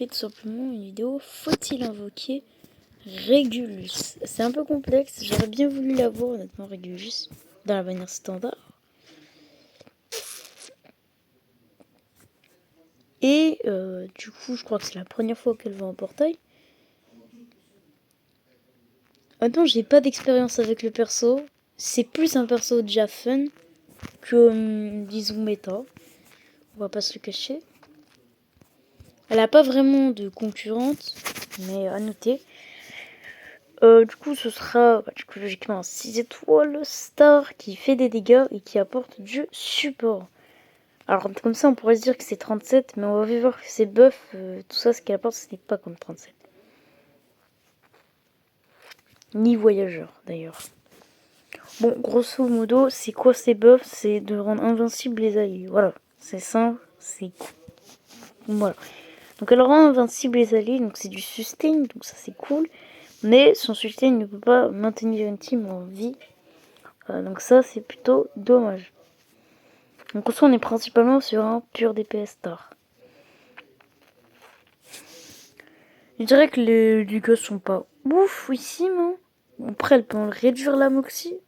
fait tout simplement une vidéo. Faut-il invoquer Régulus? C'est un peu complexe, j'aurais bien voulu l'avoir honnêtement Régulus dans la bannière standard. Et du coup je crois que c'est la première fois qu'elle va en portail. Maintenant j'ai pas d'expérience avec le perso. C'est plus un perso déjà fun que disons méta. On va pas se le cacher. Elle a pas vraiment de concurrente, mais à noter. Du coup, ce sera logiquement 6 étoiles star qui fait des dégâts et qui apporte du support. Alors, comme ça, on pourrait se dire que c'est 37, mais on va voir que c'est buff, tout ça, ce qu'elle apporte, ce n'est pas comme 37. Ni voyageur, d'ailleurs. Bon, grosso modo, c'est quoi ces buffs? C'est de rendre invincibles les alliés. Voilà, c'est simple, c'est cool. Voilà. Donc, elle rend invincible les alliés, donc c'est du sustain, donc ça c'est cool. Mais son sustain ne peut pas maintenir une team en vie. Donc ça, c'est plutôt dommage. Donc en soi, on est principalement sur un pur DPS star. Je dirais que les dégâts sont pas ouf ici, mais après, elle peut réduire la moxie.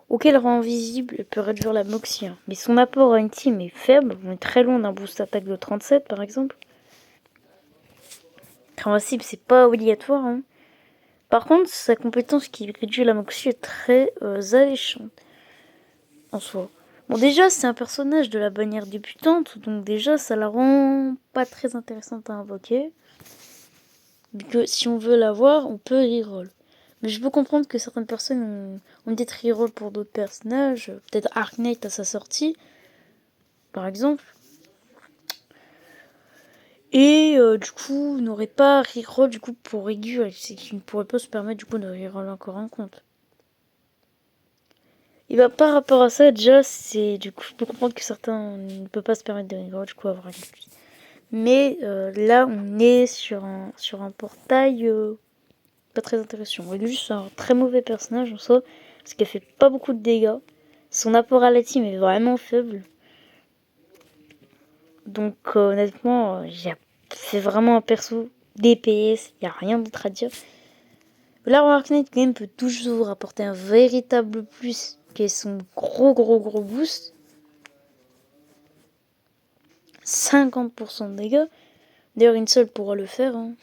Ok, elle rend invisible, elle peut réduire la moxie. Hein. Mais son apport à une team est faible. On est très loin d'un boost attaque de 37, par exemple. Invincible, c'est pas obligatoire. Hein. Par contre, sa compétence qui réduit la moxie est très alléchante. En soi. Bon, déjà, c'est un personnage de la bannière débutante, donc déjà, ça la rend pas très intéressante à invoquer. Vu que si on veut l'avoir, on peut reroll. Mais je peux comprendre que certaines personnes ont peut-être reroll pour d'autres personnages. Peut-être Arknight à sa sortie, par exemple. Et du coup, n'aurait pas reroll du coup pour Aigu, c'est qui ne pourrait pas se permettre du coup de reroll encore un compte. Et bah par rapport à ça, déjà, c'est du coup, je peux comprendre que certains ne peuvent pas se permettre de reroll, du coup avoir Aigu. Mais là, on est sur un portail pas très intéressant. Aigu, c'est un très mauvais personnage en soi, parce qu'elle fait pas beaucoup de dégâts. Son apport à la team est vraiment faible. Donc honnêtement, c'est vraiment un perso DPS, il n'y a rien d'autre à dire. Là, Arknight quand même peut toujours apporter un véritable plus, qui est son gros boost. 50% de dégâts. D'ailleurs, une seule pourra le faire. Hein.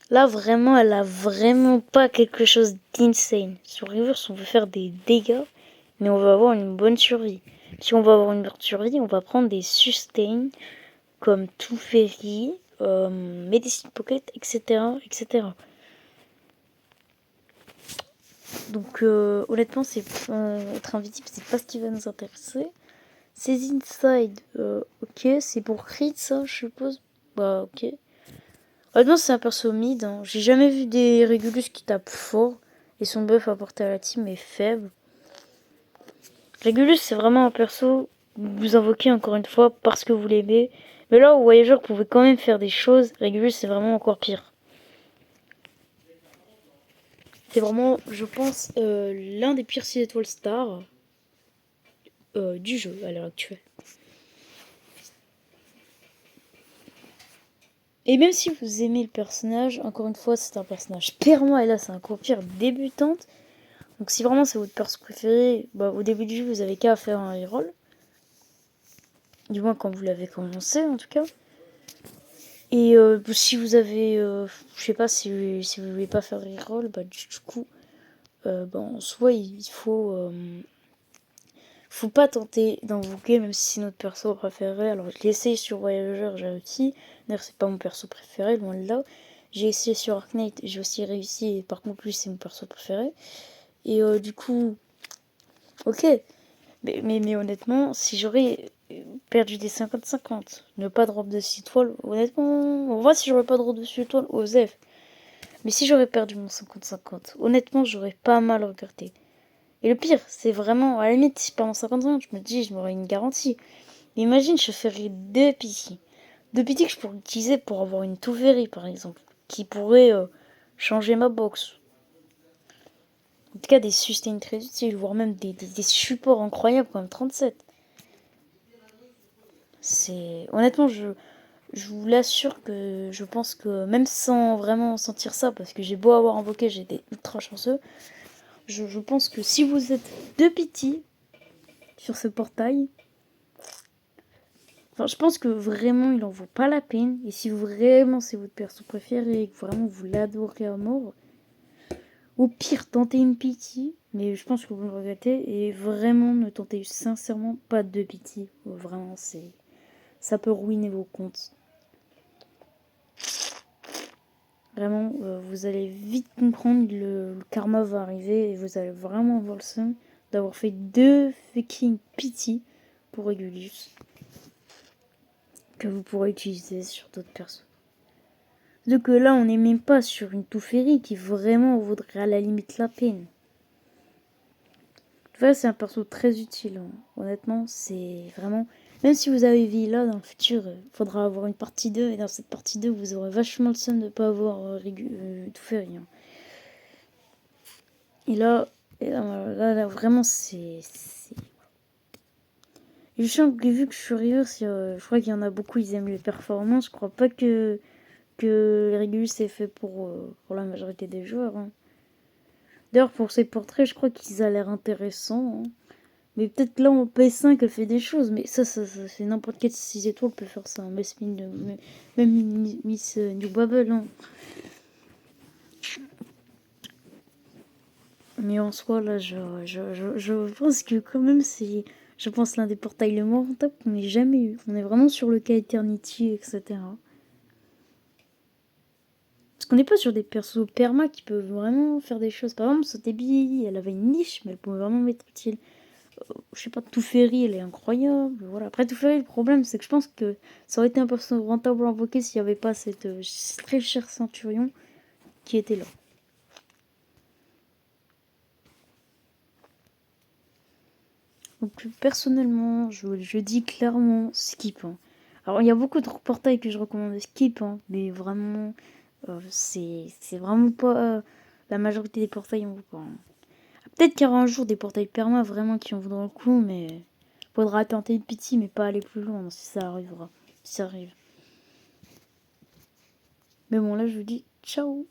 Là, vraiment, elle a vraiment pas quelque chose d'insane. Sur Reverse, on veut faire des dégâts, mais on va avoir une bonne survie. Si on va avoir une bonne survie, on va prendre des sustains, comme Tout Fairy, Medicine Pocket, etc. Donc, honnêtement, être invisible, c'est pas ce qui va nous intéresser. Ces inside, ok, c'est pour crit, ça, je suppose. Bah, ok. Honnêtement, c'est un perso mid. Hein. J'ai jamais vu des Régulus qui tapent fort. Et son buff apporté à la team est faible. Régulus, c'est vraiment un perso que vous invoquez encore une fois parce que vous l'aimez. Mais là où Voyageur pouvait quand même faire des choses, Régulus, c'est vraiment encore pire. C'est vraiment, je pense, l'un des pires 6 étoiles stars du jeu à l'heure actuelle. Et même si vous aimez le personnage, encore une fois, c'est un personnage permanent. Et là, c'est encore pire, débutante. Donc si vraiment c'est votre perso préféré, bah, au début du jeu, vous avez qu'à faire un reroll. Du moins quand vous l'avez commencé, en tout cas. Et si vous avez... je sais pas, si vous voulez pas faire reroll, bah du coup... bah, en soi, il faut pas tenter d'invoquer, même si c'est notre perso préféré. Alors je l'ai essayé sur Voyageur, j'ai réussi. D'ailleurs, c'est pas mon perso préféré, loin de là. J'ai essayé sur Arknight, j'ai aussi réussi. Et par contre, lui, c'est mon perso préféré. Et du coup... Ok. Mais honnêtement, si j'aurais perdu des 50-50, ne pas drop de 6 étoiles, honnêtement, on voit si j'aurais pas drop de 6 étoiles, Osef. Mais si j'aurais perdu mon 50-50, honnêtement, j'aurais pas mal regretté. Et le pire, c'est vraiment, à la limite, si je perds mon 50-50, je me dis, je m'aurais une garantie. Mais imagine, je ferais 2 pity. 2 pity que je pourrais utiliser pour avoir une Touverie, par exemple, qui pourrait changer ma box. En tout cas, des sustains très utiles, voire même des supports incroyables comme 37. Honnêtement, je vous l'assure que je pense que même sans vraiment sentir ça, parce que j'ai beau avoir invoqué, j'ai été ultra chanceux, je pense que si vous êtes de pitié sur ce portail, enfin, je pense que vraiment il en vaut pas la peine. Et si vraiment c'est votre perso préféré et que vraiment vous l'adorez à mort, au pire tentez une pitié, mais je pense que vous le regrettez. Et vraiment ne tentez sincèrement pas de pitié. Vraiment, ça peut ruiner vos comptes. Vraiment, vous allez vite comprendre, le karma va arriver et vous allez vraiment avoir le seum d'avoir fait 2 fucking pity pour Regulus que vous pourrez utiliser sur d'autres persos. Donc là, on n'est même pas sur une Teferi qui vraiment vaudrait à la limite la peine. Tu vois, c'est un perso très utile. Hein. Honnêtement, c'est vraiment... Même si vous avez Villa dans le futur, il faudra avoir une partie 2. Et dans cette partie 2, vous aurez vachement le seum de ne pas avoir Teferi. Hein. Et là, vraiment, c'est... Je sens que vu que je suis river, je crois qu'il y en a beaucoup, ils aiment les performances. Je crois pas que Regulus est fait pour la majorité des joueurs. Hein. D'ailleurs, pour ces portraits, je crois qu'ils a l'air intéressants. Hein. Mais peut-être là, en PS5, elle fait des choses. Mais ça c'est n'importe quel 6 étoiles peut faire ça. Même Miss New Bubble. Hein. Mais en soi, là, je pense que quand même, c'est, je pense, l'un des portails les moins rentables qu'on ait jamais eu. On est vraiment sur le cas Eternity, etc. Parce qu'on n'est pas sur des persos perma qui peuvent vraiment faire des choses. Par exemple, Sotebi, elle avait une niche, mais elle pouvait vraiment mettre utile. Je sais pas, Teferi, elle est incroyable. Voilà. Après, Teferi, le problème, c'est que je pense que ça aurait été un perso rentable à invoquer s'il n'y avait pas cette très cher Centurion qui était là. Donc personnellement, je dis clairement skip. Hein. Alors il y a beaucoup de portails que je recommande de skip, hein, mais vraiment, c'est vraiment pas la majorité des portails en vaut pas. Hein. Peut-être qu'il y aura un jour des portails perma vraiment qui en vaudront le coup, mais faudra tenter une pitié, mais pas aller plus loin si ça arrivera. Si ça arrive. Mais bon là je vous dis ciao.